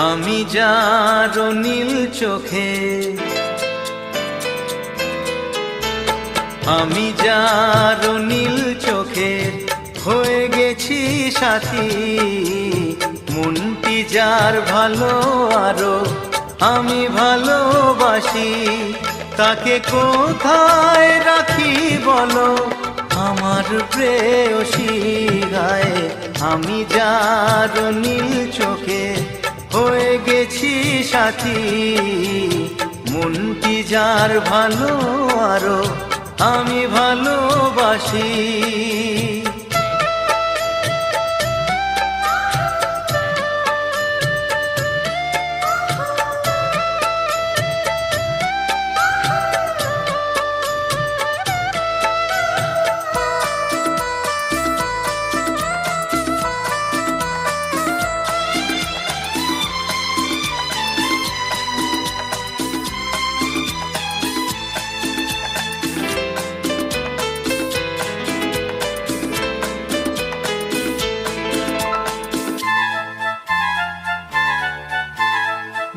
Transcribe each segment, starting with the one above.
আমি যার নীল চোখে, আমি যার নীল চোখে হয়ে গেছি সাথী। মনটি যার ভালো আরো আমি ভালোবাসি, তাকে কোথায় রাখি বলো আমার প্রেয়সী গায়ে। আমি যার নীল চোখে হয়ে গেছি সাথী, মনটি যার ভালো আরো আমি ভালোবাসি।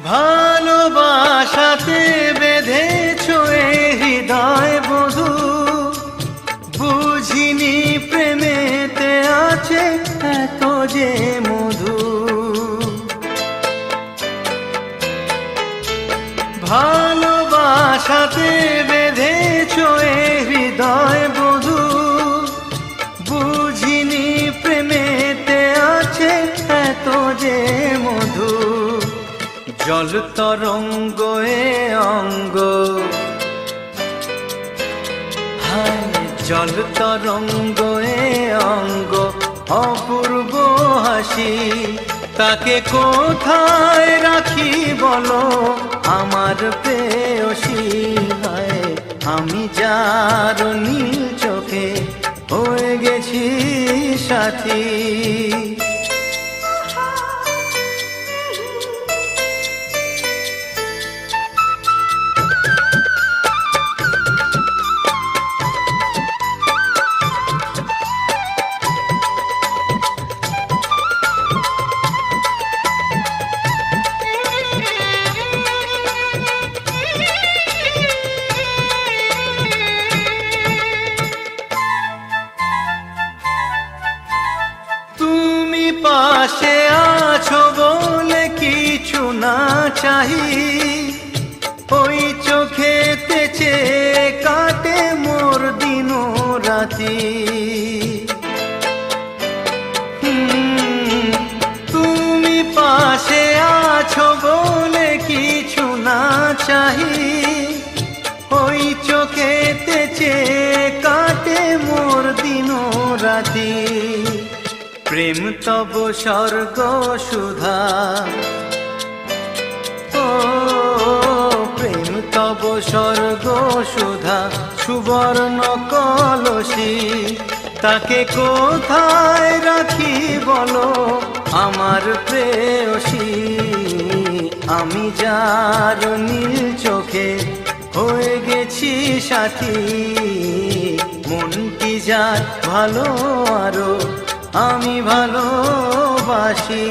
ভালোবাসাতে বেঁধেছো এ হৃদয় বধূ, বুঝিনি প্রেমেতে আছে এত যে মধু। ভালোবাসাতে বেঁধেছো এ হৃদয় বধূ, বুঝিনি প্রেমেতে আছে এত যে মধু। জল তরঙ্গ এ অঙ্গ, হায় জল তরঙ্গ এ অঙ্গ অপূর্ব হাসি, তাকে কোথায় রাখি বলো আমার প্রেয়সী গায়ে। আমি যার নীল চোখে হয়ে গেছি সাথী। পাশে আছো বলে কিছু না চাহি, ওই চোখেতে চেয়ে কাটে মোর দিন রাতি। তুমি পাশে আছো বলে কিছু না চাহি, ওই চোখেতে চেয়ে কাটে মোর দিন রাতি। প্রেম তব স্বর্গ সুধা, ও প্রেম তব স্বর্গ সুধা সুবর্ণ কলসী, তাকে কোথায় রাখি বলো আমার প্রেয়সী। আমি যার নীল চোখে হয়ে গেছি সাথী, মনটি যার ভালো আরো আমি ভালোবাসি।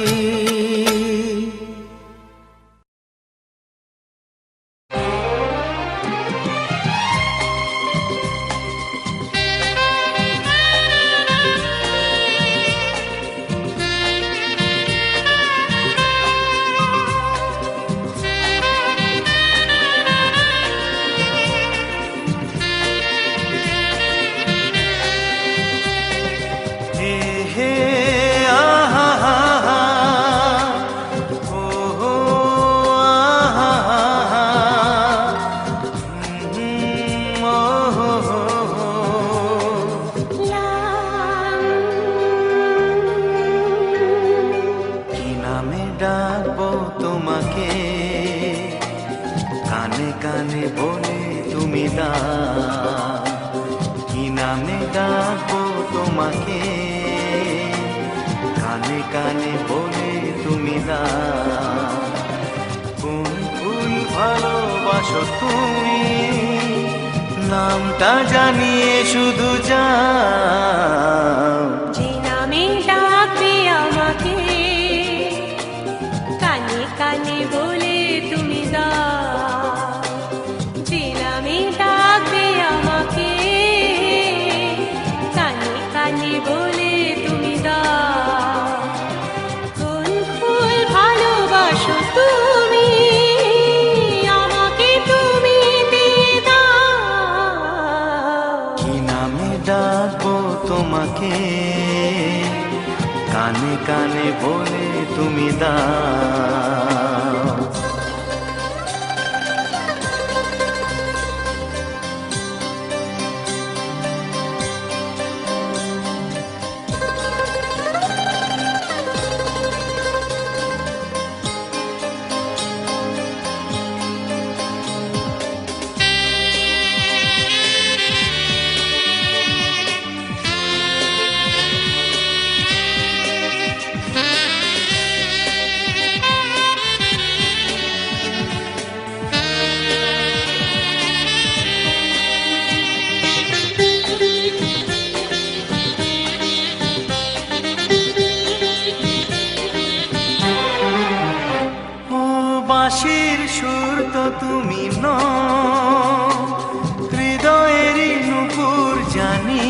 কানে কানে বলে তুমি না, কি নামে ডাকবো তোমাকে, কানে কানে বলে তুমি না। কোন ফুল ভালোবাসো তুমি, নামটা জানিয়ে শুধু যাও। যে নামে ডাকবে আমাকে, কানে কানে তোমাকে, কানে কানে বলে তুমি দাও। বাঁশির সুর তো তুমি নও, হৃদয়েরই নূপুর জানি,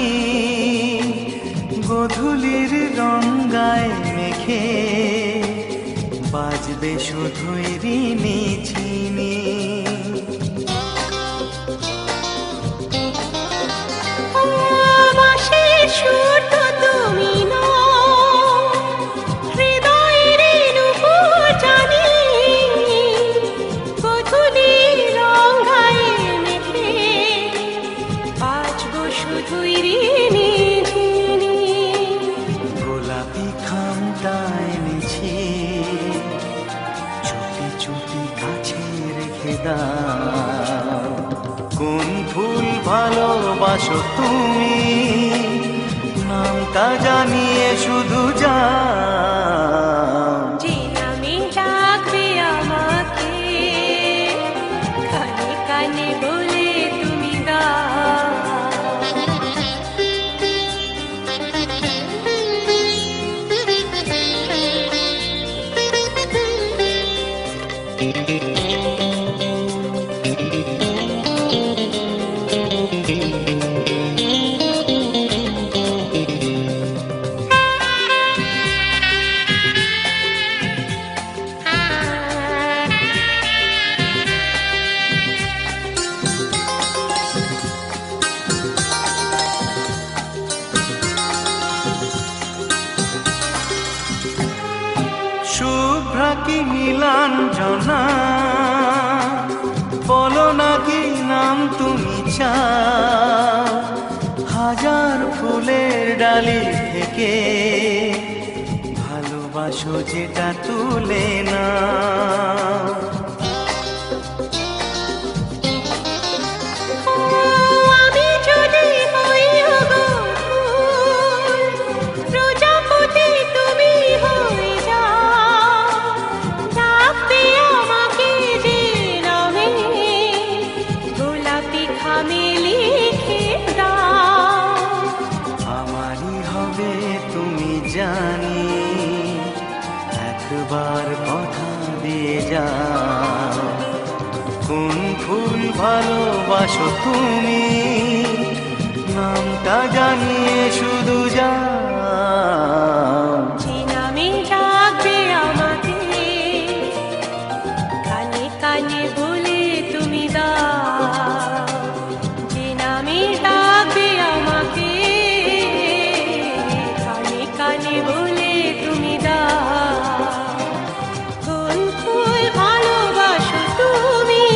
গোধূলির রঙ্গায় মেখে বাজবে শুধুই ঋণী ঝিনি। বাঁশির সুর তো তুমি নও, হৃদয়েরই নূপুর জানি, গোধূলির রঙ্গায় মেখে বাজবো শুধুই ঋণী ঝিনি। গোলাপি খামটা এনেছি, চুপি চুপি কাছে রেখে দাও। কোন ফুল ভালোবাসো তুমি, নামটা জানিয়ে শুধু যাও। যে নামে ডাকবে আমাকে, কানে কানে বলে তুমি দাও। শুভ্রা কি নীলাঞ্জনা, বলো না কি নাম তুমি চাও। হাজার ফুলের ডালি থেকে ভালোবাসো যেটা তুলে না। আমি যদি হই ওগো ফুল, প্রজাপতি তুমি হয়ে যাও। ডাকবে আমাকে যে নামে, গোলাপি খামে লিখে দাও। আমারই হবে তুমি জানি, একবার কথা দিয়ে যাও। কোন ফুল ভালোবাসো তুমি, নামটা জানিয়ে শুধু যাও। যে নামে ডাকবে আমাকে, কানে কানে বলে তুমি দাও। যে নামে ডাকবে আমাকে, কানে কানে বলে তুমি দাও। কোন ফুল ভালোবাসো তুমি,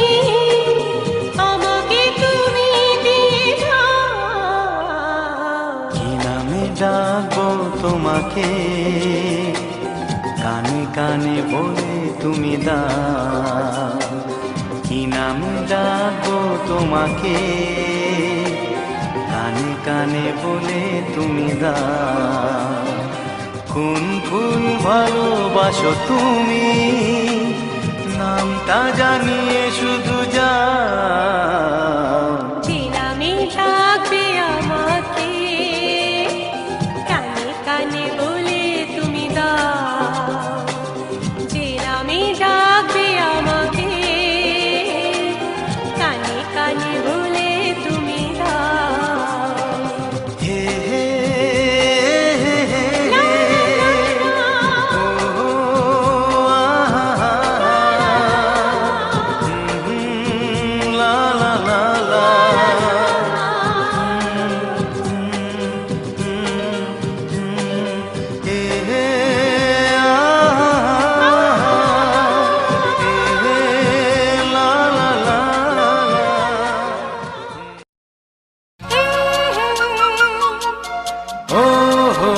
আমাকে তুমি দিয়ে যাও। কি নামে ডাকবো তোমাকে, কানে কানে বলে তুমি দাও। কি নামে ডাকবো তোমাকে, কানে কানে বলে তুমি দাও। কোন ফুল ভালোবাসো তুমি, নামটা জানিয়ে শুধু যাও। যে নামে ডাকবে আমাকে, কানে কানে বলে তুমি দাও। যে নামে ডাকবে আমাকে, কানে কানে বলে তুমি দাও। হে হে হে হে লা, লা, লা, ও লা লা লা লা। ও হো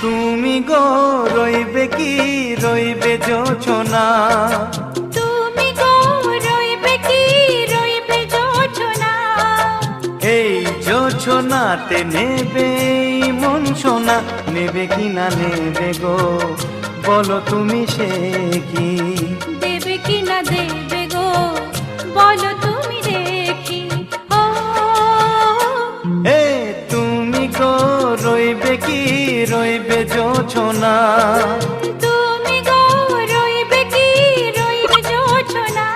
তুমি গো রইবে কি রইবে যোচনা তুমি গো রইবে কি রইবে যোচনা এই যোচনাতে নেবে এই মন সোনা নেবে কি না নেবে গো বলো তুমি সে কি দেবে কি না দেবে গো বলো তুমি দেখি ও এ তুমি গো রইবে কি রইবে যোচনা তুমি গো রইবে কি রইবে যোচনা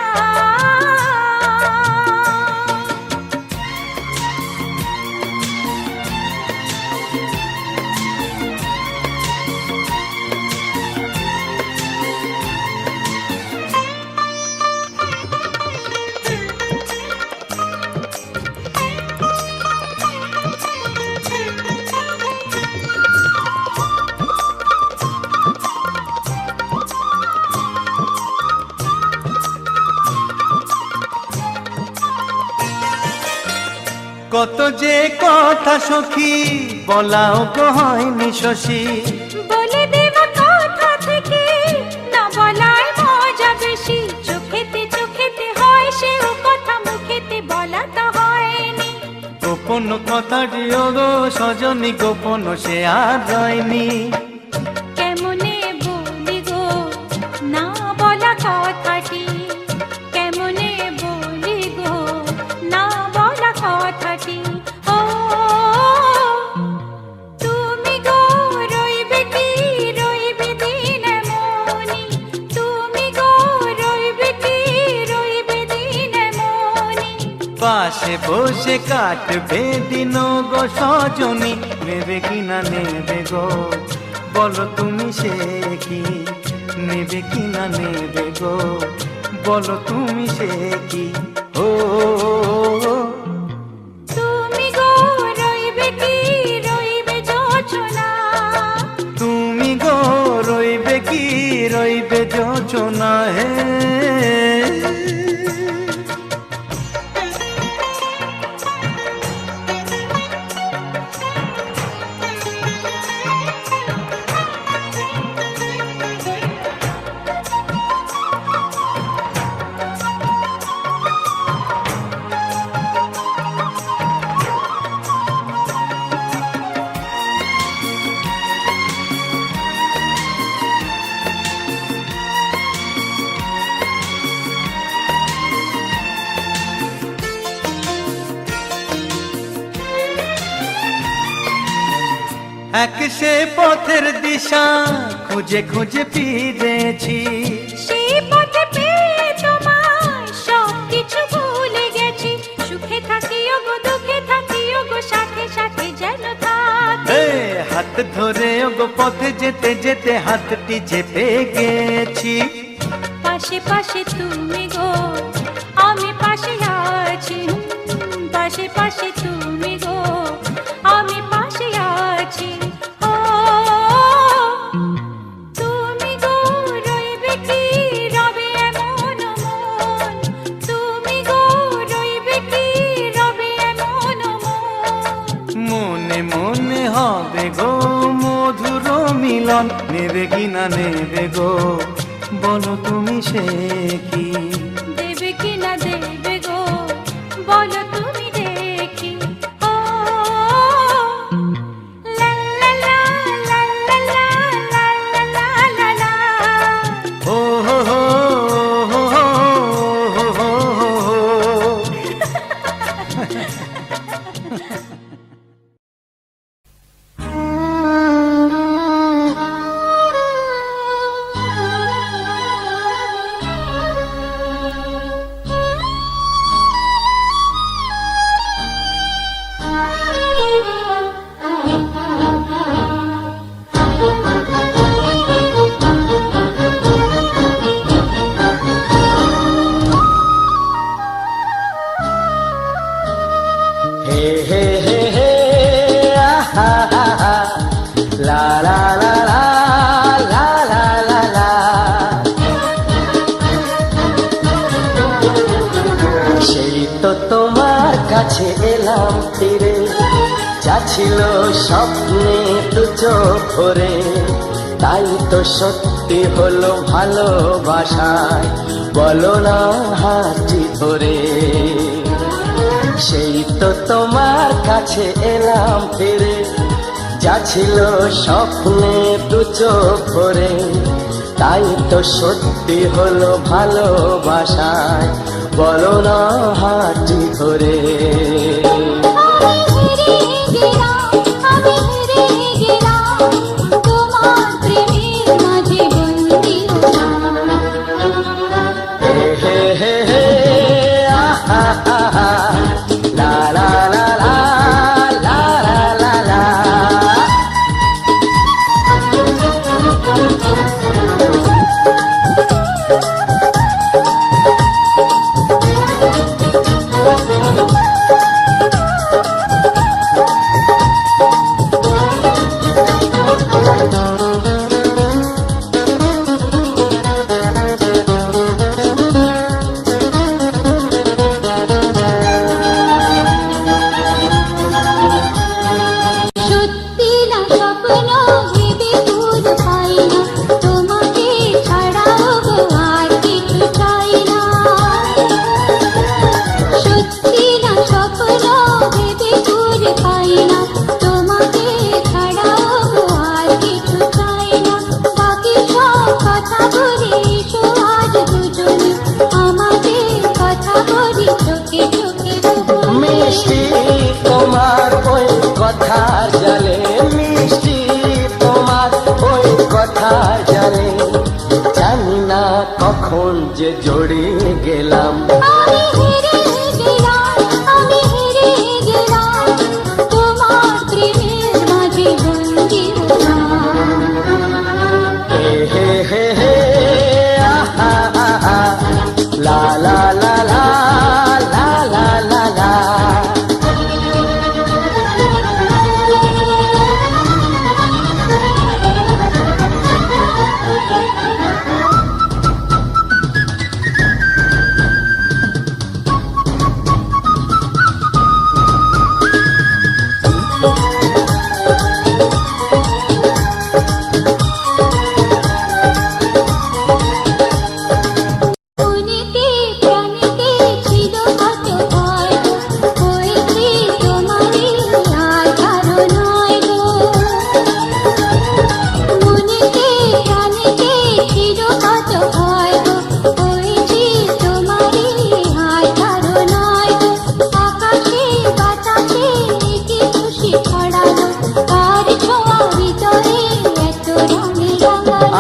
কত যে কথা সখী বলাও তো হয়নি শশী বলে দেওয়া কথা থেকে না বলার মজা বেশি চোখেতে হয় সেও কথা মুখেতে বলা তো হয়নি গোপন কথাটি গো সজনী গোপন সে আর রয়নি কেমনে বলি গো না বলা কথাটি কেমনে বলি গো না বলা কথাটি ও তুমি গো রইবে কি রইবে দিন মনি তুমি গো রইবে কি রইবে দিন মনি পাশে বসে কাটবে দিন গো সজনী নেবে কি না নেবে গো বলো তুমি সে কি নেবে কি না নেবে গো বলো তুমি সে কি ও তুমি গো রইবে কি রইবে যোচনা তুমি গো রইবে কি রইবে যোচনা হে এক সে পথের দিশা খুঁজে খুঁজে ফিরেছি সেই পথে পেয়ে তোমায় সব কিছু ভুলে গেছি সুখে থাকিও গো দুঃখে থাকিও গো সাথে সাথে যেন থাকি এ হাত ধরে গো পথে যেতে যেতে হাতটি চেপে গেছি পাশে পাশে তুমি গো আমি পাশে আছি পাশে পাশে তুমি গো আমি পাশে আছি ও তুমি গো রইবে কি রবে এমন মন তুমি গো রইবে কি রবে এমন মন মনে মনে হবে গো মধুর মিলন নেবে কি না নেবে গো বলো তুমি সে কি দেবে কি না দেবে গো বলো তুমি দেখি ও লা লা লা লা লা লা লা লা লা লা ও হো হো হো হো হো হো হো। হে হে হে হে আহা হা হা লা লা লা লা লা লা লা লা। সেই তো তোমার কাছে এলাম ফিরে, যা ছিল স্বপ্নে দু চোখ ভরে, তাই তো সত্যি হলো ভালোবাসায়, বলো না হাতটি ধরে। সেই তো তোমার কাছে এলাম ফিরে, যা ছিল স্বপ্নে দু চোখ ভরে, তাই তো সত্যি হলো ভালোবাসায়, বলো না হাতটি ধরে। মিষ্টি তোমার ওই কথার জালে, মিষ্টি তোমার ওই কথার জালে, জানি না কখন যে জড়িয়ে গেলাম। লা লা লা লা লা লা লা লা।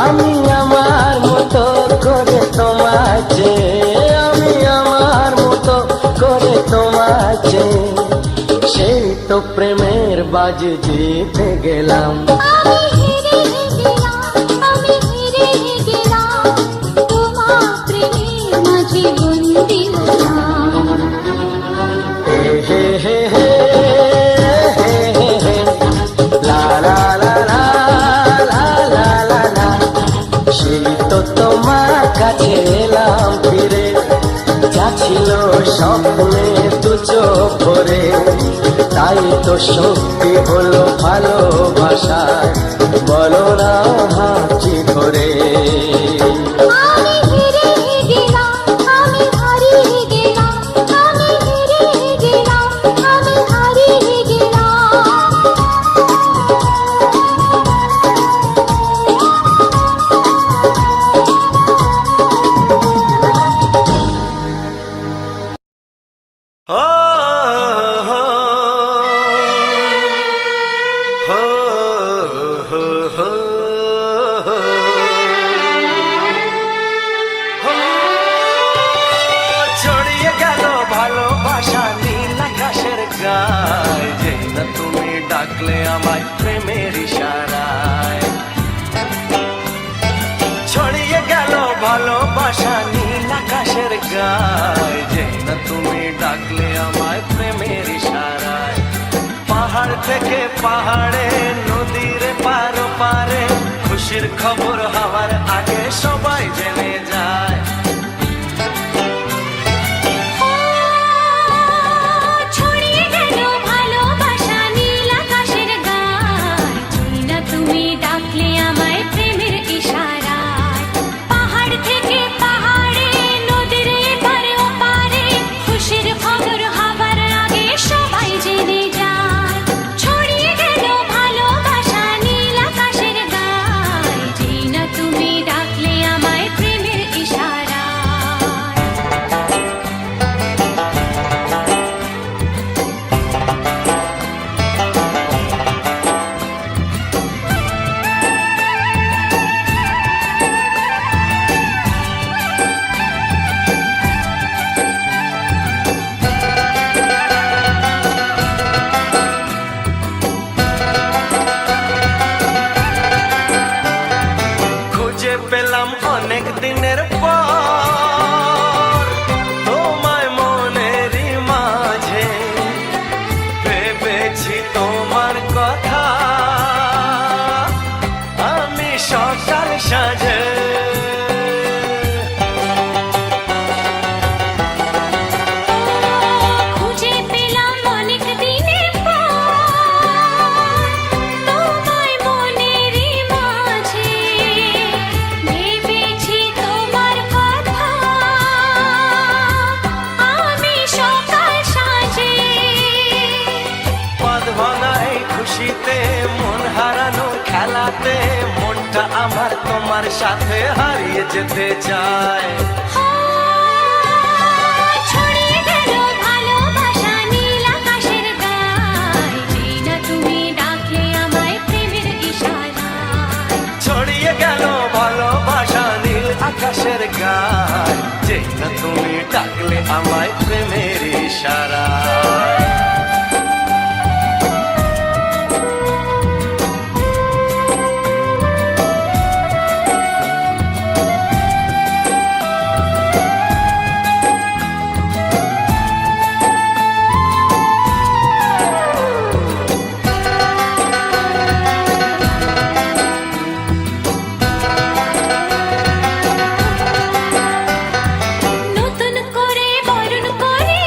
আমি আমার মতো করে তোমাকে, আমি আমার মতো করে তোমাকে, সেই তো প্রেমের বাজে জিতে গেলাম। হে হে হে লা লা লা লা লা লা লা লা। সেই তো তোমার কাছে এলাম ফিরে, যা ছিল স্বপ্নে দু চোখ ভরে, তাই তো সত্যি হলো ভালোবাসায়, বলো না হাতটি ধরে। ছড়িয়ে গেল ভালোবাসা নীল আকাশের গায়, যেই না তুমি ডাকলে আমায় প্রেমের ইশারায়। ছড়িয়ে গেল ভালোবাসা নীল আকাশের গায়, যেই না তুমি ডাকলে আমায় প্রেমের ইশারায়। থেকে পাহাড়ে নদীর পারো পারে খুশির খবর হওয়ার আগে সবাই জেনে যায়। ছড়িয়ে গেল ভালোবাসা নীল আকাশের গায়, চিনা তুমি ডাকলে আমায় প্রেমের ইশারায়। পাহাড় থেকে পাহাড়ে নদীর এপারে ওপারে খুশির খবর হবার আগে সবাই জেনে যায়। ছড়িয়ে গেল ভালোবাসা নীল আকাশের গায়, চিনা তুমি ডাকলে আমায় প্রেমের ইশারায়। খুঁজে পেলাম অনেক দিনের পর তোমায় মনেরই মাঝে, ভেবেছি তোমার কথা আমি সকাল সাজে। খুঁজে পেলাম অনেক দিনের পর তোমায় মনেরই মাঝে, ভেবেছি তোমার কথা আমি সকাল সাজে। পদ ভাঙা এই খুশিতে মন হারানো খেলাতে মনটা আমার তোমার সাথে হারিয়ে যেতে চায়। ছড়িয়ে গেল ভালোবাসা নীল আকাশের গায়, চিনা তুমি ডাকলে আমায় প্রেমের ইশারায়। ছড়িয়ে গেল ভালোবাসা নীল আকাশের গায়, যে না তুমি ডাকলে আমায় প্রেমের ইশারায়। নতুন করে বরণ করে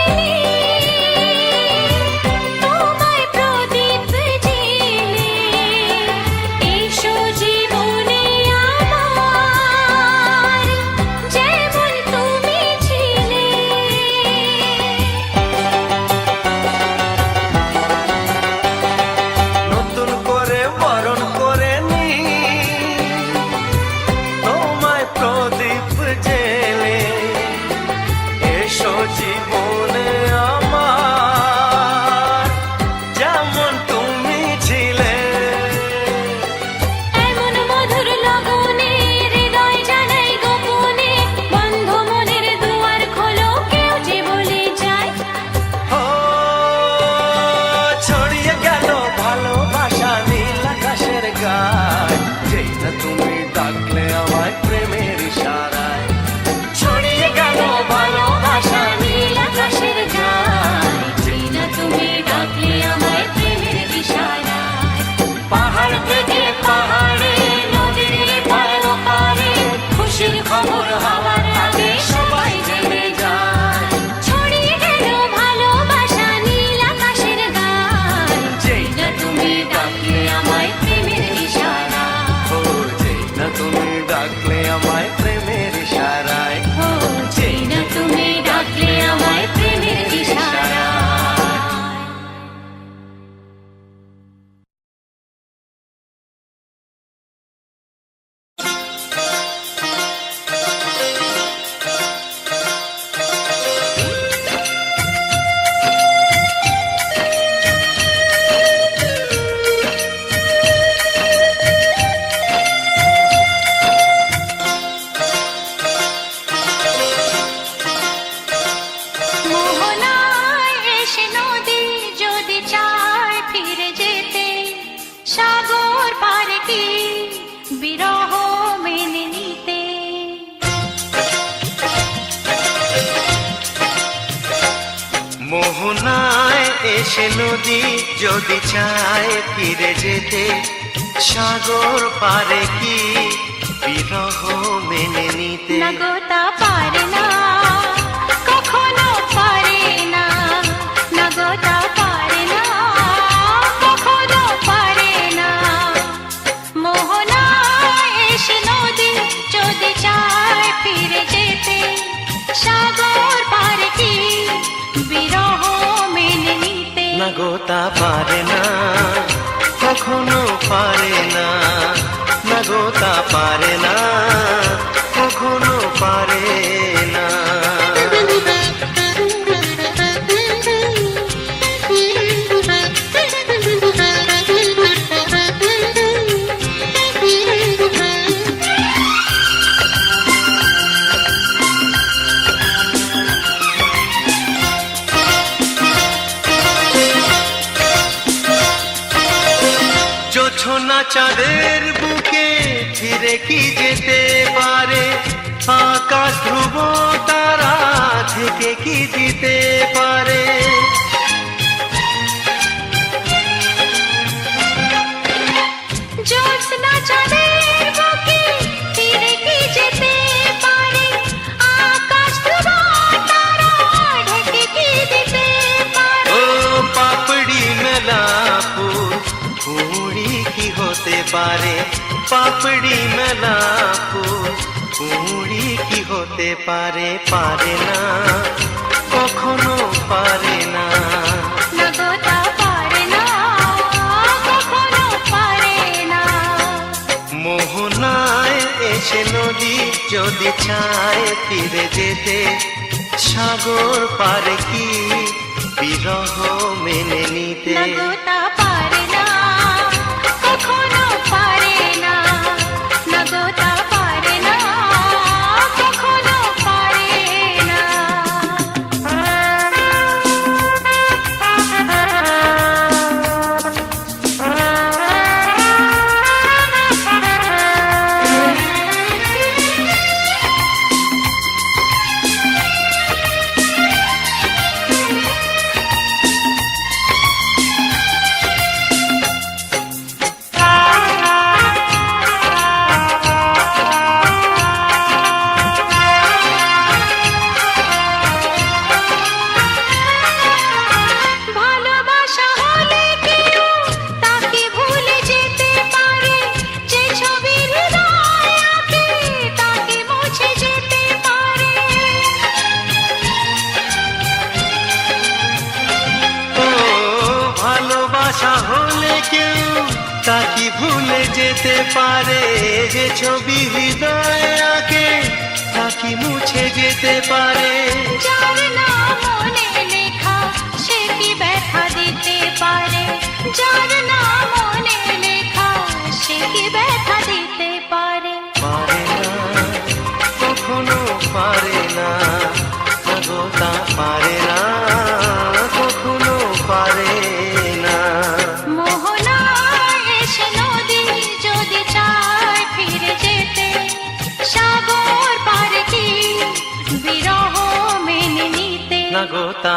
মোহনায় এসে নদী যদি চায় ফিরে যেতে, সাগর পারে কি বিরহ মেনে নিতে? না গো তা পারে না, কখনো পারে না। না গো তা পারে না, কখনো পারে না। মোহনায় এসে নদী যদি চায় ফিরে যেতে, সাগর পারে কি বিরহ মেনে নিতে? না গো তা পারে না, কখনো পারে না। না গো তা পারে না, কখনো পারে না। জোছনা চাঁদের বুকে ফিরে কি যেতে পারে? আকাশ ধ্রুব তারা থেকে কি দিতে পারে? জ্যোৎস্না চাঁদের বুকে ফিরে কি যেতে পারে? আকাশ ধ্রুব তারা ঢেকে কি দিতে পারে? ও পাপড়ি মেলা ফুল কুড়ি কি হতে পারে? পাপড়ি মেলা ফুল কুড়ি কি হতে পারে? পারে না, কখনো পারে না। না গো তা পারে না, কখনো পারে না। মোহনায় এসে নদী যদি চায় ফিরে যেতে, সাগর পারে কি বিরহ মেনে নিতে? না গো তা পারে না, কখনো পারে না। না গো তা পারে না, কখনো পারে না। ভালোবাসা হলে কেউ তাকে ভুলে যেতে পারে, যে ছবি হৃদয়ে আঁকে তাকে মুছে যেতে পারে। ও ভালোবাসা হলে কেউ তাকে ভুলে যেতে পারে, যে ছবি হৃদয়ে আঁকে তাকে মুছে যেতে পারে। যার নাম মনে লেখা সে কি ব্যথা দিতে পারে? যার নাম মনে লেখা সে কি ব্যথা দিতে পারে? পারে না, কখনো পারে না। না গো তা পারে না, কখনো পারে না। মোহনায় এসে নদী যদি চায় ফিরে যেতে, সাগর পারে কি বিরহ মেনে নিতে? না গো তা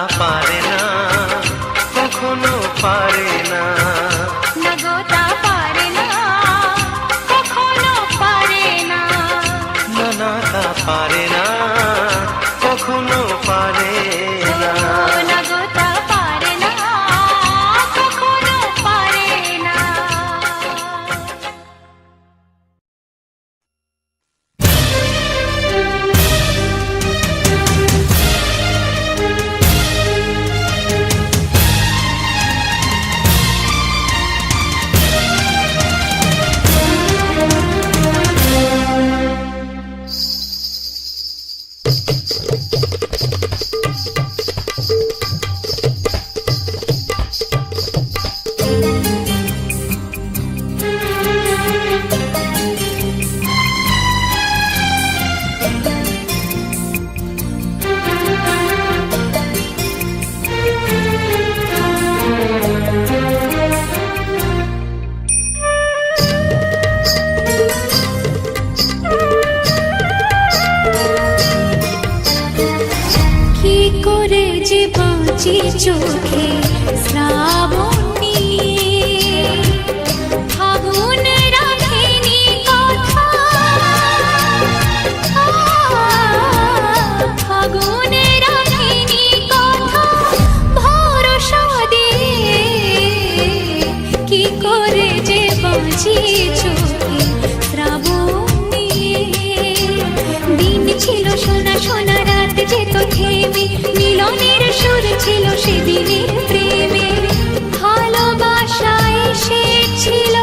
চোখে শ্রাবণ নিয়ে। ফাগুন রাখেনি কথা, ফাগুন রাখেনি কথা ভরসা দিয়ে, কি করে যে বাঁচি চোখে শ্রাবণ নিয়ে। দিন ছিল সোনা সোনা, রাত যেত থেমে, মিলনের সুর ছিল সেদিনের প্রেমে। ভালোবাসা এসেছিল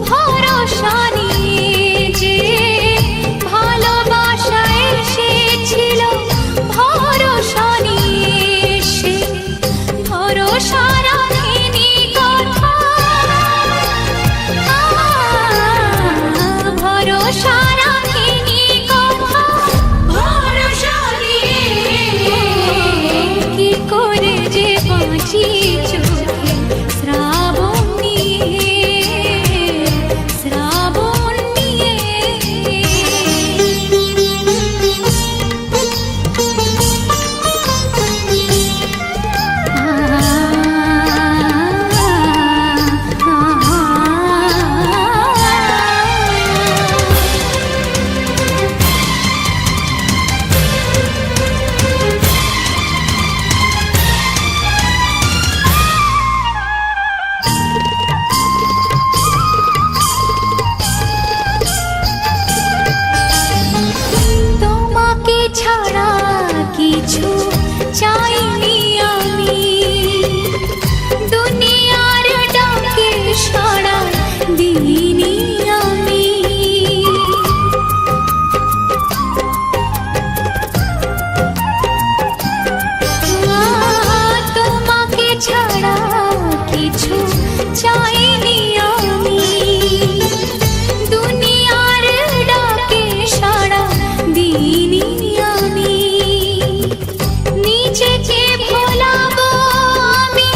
ভরসা নিয়ে, যে ভালোবাসা এসেছিল ভরসা নিয়ে, সে ভরসা রাখেনি কথা, ভরসা রাখেনি কথা ভরসা দিয়ে, কি করে যে বাঁচি চোখে শ্রাবণ নিয়ে, শ্রাবণ নিয়ে। তোমাকে ছাড়া কিছু চাইনি আমি, দুনিয়ার ডাকে সাড়া দিইনি আমি। তোমাকে ছাড়া কিছু চাইনি আমি, দুনিয়ার ডাকে সাড়া দিইনি আমি। নিজেকে ভোলাবো আমি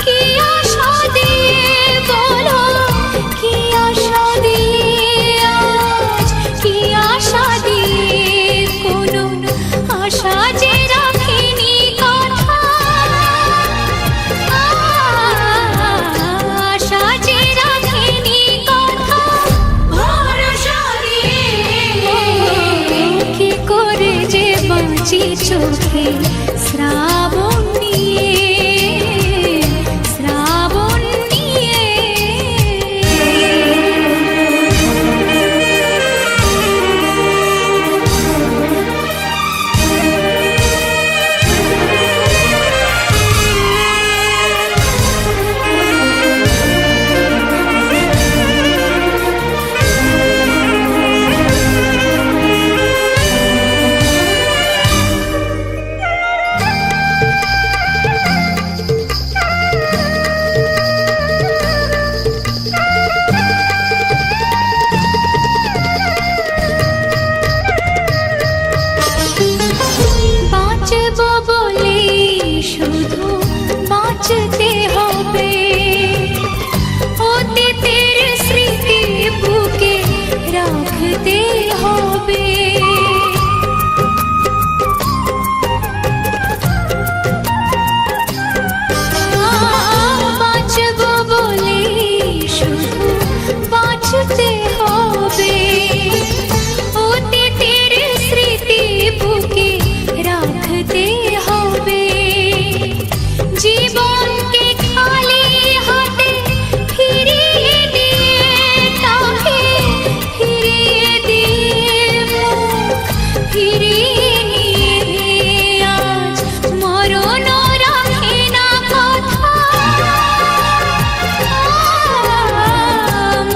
কি আশা দিয়ে, বলো কি আশা দিয়ে, আজ কি আশা দিয়ে, কোনো আশা যে রাখিনি কথা, আশা যে রাখিনি কথা ভরসা দিয়ে, কি করে যে বাঁচি চোখে শ্রাবণ নিয়ে, শ্রাবণ নিয়ে। বাঁচবো বলে শুধু বাঁচতে হবে, অতীতের স্মৃতি বুকে রাখতে হবে। বাঁচবো বলে শুধু বাঁচতে হবে, অতীতের স্মৃতি বুকে রাখতে হবে। জীবনকে খালি হাতে ফিরিয়ে দিয়ে, তাকে ফিরিয়ে দিয়ে, মুখ ফিরিয়ে নিয়ে, আজ মরণ রাখে না কথা,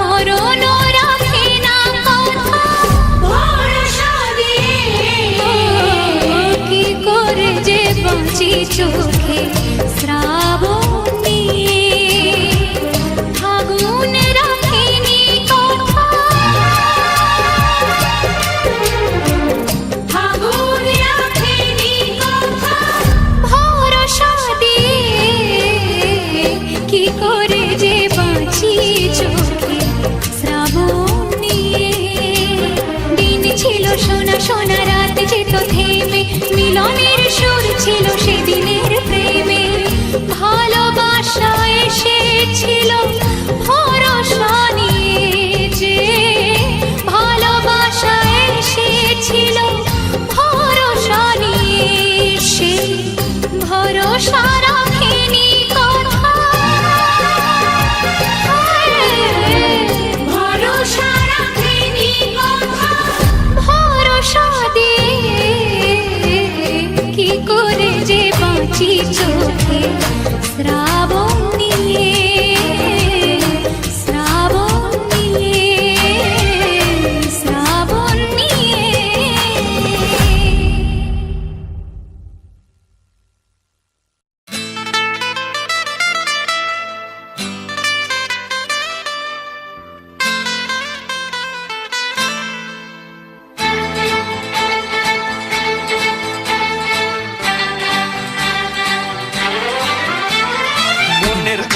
মরণ রাখে না কথা ভরসা দিয়ে, কি করে যে বাঁচি চোখে শ্রাবণ নিয়ে। ফাগুন রাখেনি কথা, ফাগুন রাখেনি কথা ভরসা দিয়ে, কি করে যে বাঁচি চোখে শ্রাবণ নিয়ে। দিন ছিল সোনা সোনা, রাত যেত থেমে, মিলনের সুর ছিল সেদিনের প্রেমে।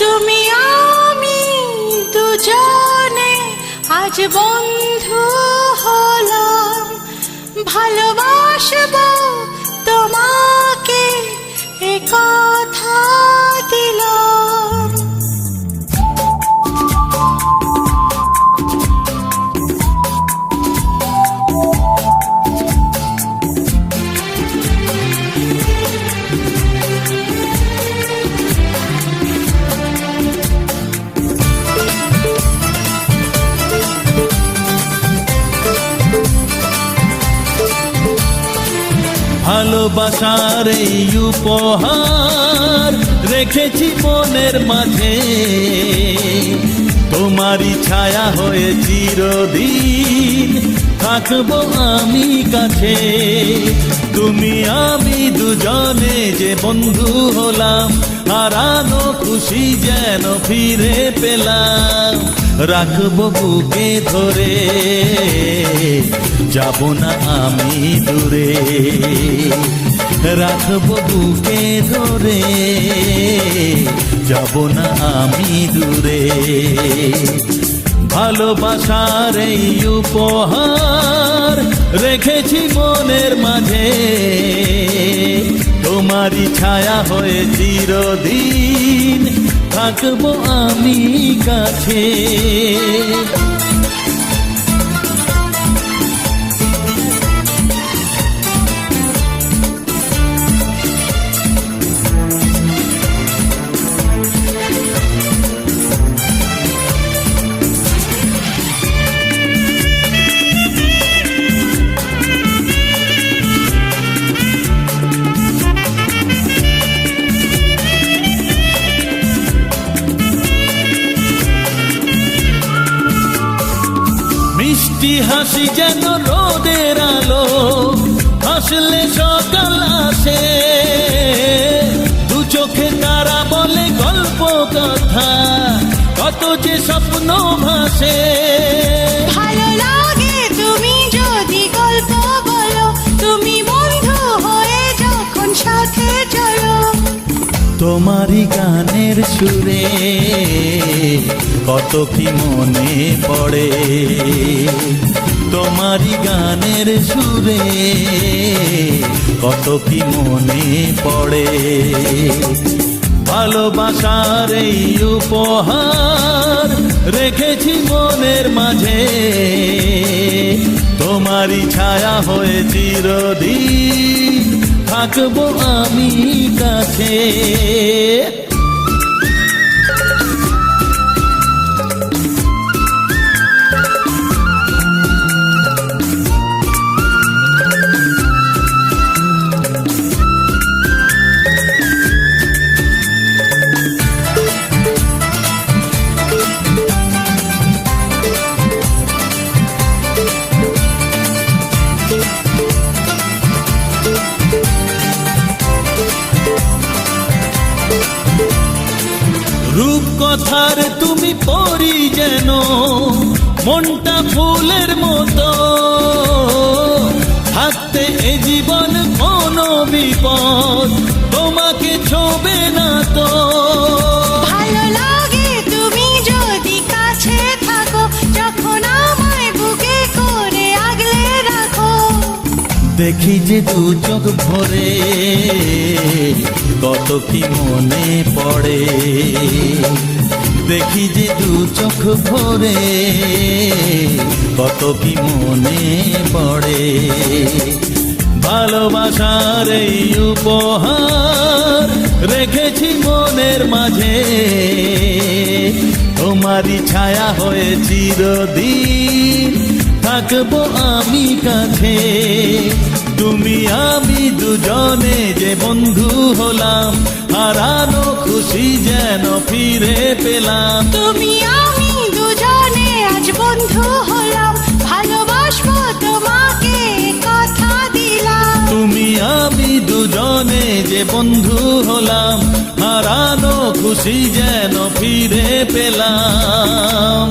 তুমি আমি দুজনে আজ বন্ধু হলাম, ভালোবাসবো তোমাকে এ কথা দিলাম। ভালোবাসার এই উপহার রেখেছি মনের মাঝে, তোমারই ছায়া হয়ে চিরদিন থাকবো আমি কাছে। তুমি আমি দুজনে যে বন্ধু হলাম, হারানো খুশি যেন ফিরে পেলাম। রাখবো বুকে ধরে, যাব না আমি দূরে। রাখবো বুকে ধরে, যাব না আমি দূরে। ভালোবাসার এই উপহার রেখেছি মনের মাঝে, তোমারই ছায়া হয়ে চিরদিন থাকবো আমি কাছে। মিষ্টি হাসি যেন রোদের আলো, হাসলে সকাল আসে। দু চোখে তারা বলে গল্প কথা, কত যে স্বপ্ন ভাসে। ভালো লাগে তুমি যদি গল্প বলো, তুমি বন্ধু হয়ে যখন সাথে চলো। তোমারই গানের সুরে কত কি মনে পড়ে, তোমারই গানের সুরে কত কি মনে পড়ে। ভালোবাসার এই উপহার রেখেছি মনের মাঝে, তোমারই ছায়া হয়ে চিরদিন থাকবো আমি কাছে। রূপকথার তুমি পরি যেন, মনটা ফুলের মতো। থাকতে এ জীবন কোনো বিপদ তোমাকে ছোবে না তো। ভালো লাগে তুমি যদি কাছে থাকো, যখন আমায় বুকে করে আগলে রাখো। দেখি যে দু চোখ ভরে কত কি মনে পড়ে, দেখি যে দু চোখ ভরে কত কি মনে পড়ে। ভালোবাসার এই উপহার রেখেছি মনের মাঝে, তোমারই ছায়া হয়ে চিরদিন থাকবো আমি কাছে। তুমি আমি দুজনে যে বন্ধু হলাম, হারানো খুশি যেন ফিরে পেলাম। তুমি আমি দুজনে আজ বন্ধু হলাম, ভালোবাসবো তোমাকে কথা দিলাম। তুমি আমি দুজনে যে বন্ধু হলাম, হারানো খুশি যেন ফিরে পেলাম।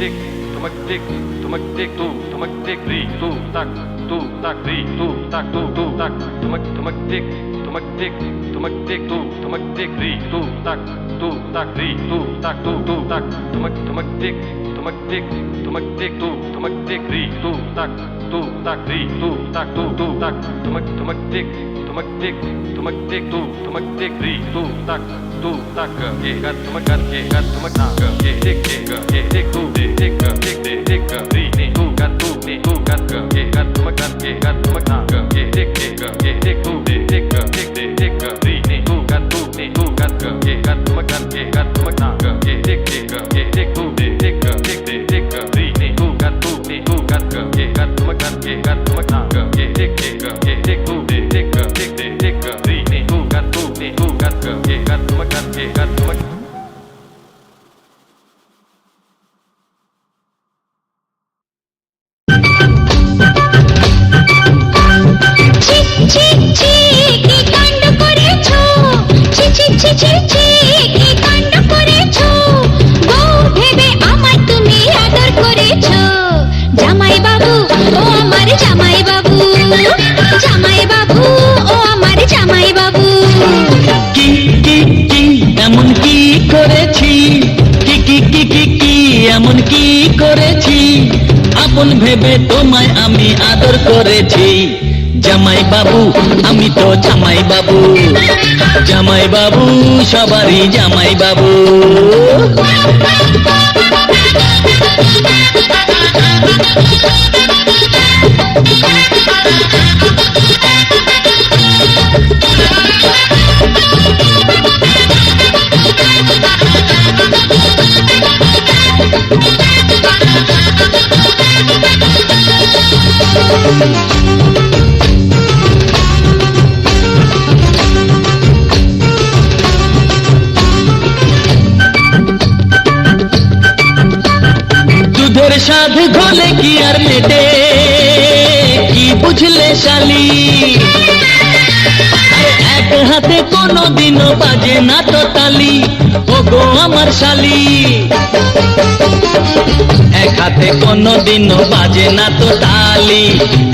tik tumak tik tu tumak tik ri tu tak ri tu tak tumak tik tumak tik tu tumak tik ri tu tak ri tu tak tumak tik tumak tik tu tumak tik ri tu tak ri tu tak tumak tik tumak tik tu tumak tik ri tu tak ge gat tumak ge gat tumak na ge tik tu tik ri ni tu gat ge gat tumak ge gat tumak na ge tik tu tik ri ni tu gat ge gat tumak ge gat tumak na ge tik tu tik ri ni tu gat ge gat tumak ge gat tumak na ge tik tu ri ni tu gat ge gat tumak ge gat tumak ছি ছি ছি কি কাণ্ড করেছো ছি ছি ছি ছি ছি কি কাণ্ড করেছো বউ ভেবে আমায় তুমি আদর করেছো জামাই বাবু ও আমার জামাই বাবু জামাই বাবু ও আমার জামাই বাবু কি কি কি এমন কি করেছি কি এমন কি করেছি আপন ভেবে তোমায় আমি আদর করেছি জামাই বাবু আমি তো জামাই বাবু সবারই জামাই বাবু দুধের স্বাদ ঘোলে কি আর মেটে কি বুঝলে শালি আরে এক হাতে কোনো দিনও বাজে না তো তালি ও গো আমার শালি এক হাতে কোনো দিনও বাজে না তো তালি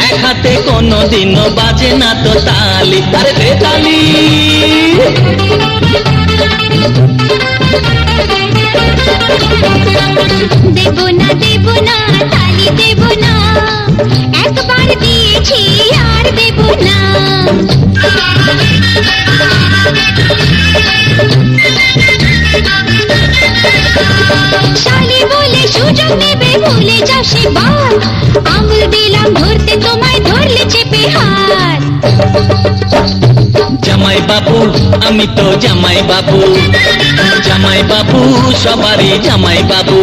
এক হাতে কোনো দিনও বাজে না তো তালি আরে দে তালি দেব না তালি দেব না একবার দিয়েছি আর দেব না শালি বলে সুযোগ নেবে ভুলে যাও সেবার আঙুল দিলাম ধরতে তোমায় ধরলে চেপে হাত জামাই বাবু আমি তো জামাই বাবু সবারই জামাই বাবু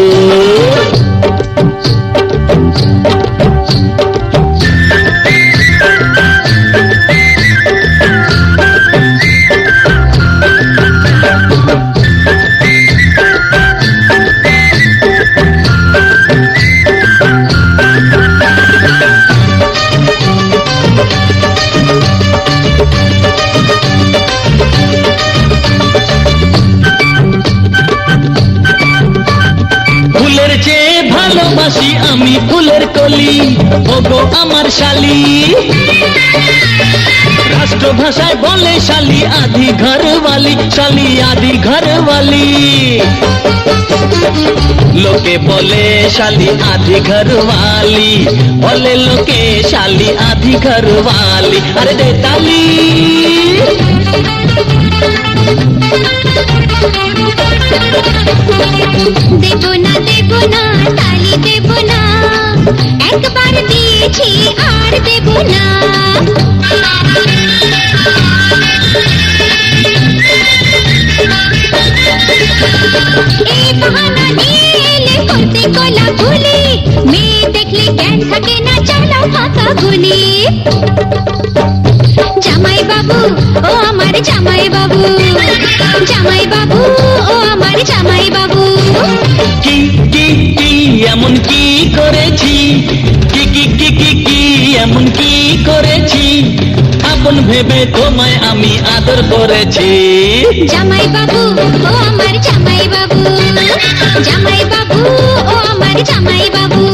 ফুলের চেয়ে ভালোবাসি আমি ফুলের কলি ওগো আমার শালি রাষ্ট্রভাষায় বলে শালি আধি ঘরওয়ালি শালি আধি ঘরওয়ালি লোকে বলে শালি আধি ঘরওয়ালি বলে লোকে শালি আধি ঘরওয়ালি আরে দে তালি দেব না তালি দেব না একবার দিয়েছি আর দেব না এই বাহানা নিয়ে এলে করতে গলা ভুলি মেয়ে দেখলে জ্ঞান থাকে না চালাও ফাঁকা গুলি জামাই বাবু ও আমার জামাই বাবু ও আমার জামাই বাবু কি কি কি এমন কি করেছি কি এমন কি করেছি আপন ভেবে তোমায় আমি আদর করেছি জামাই বাবু ও আমার জামাই বাবু ও আমার আমার জামাই বাবু।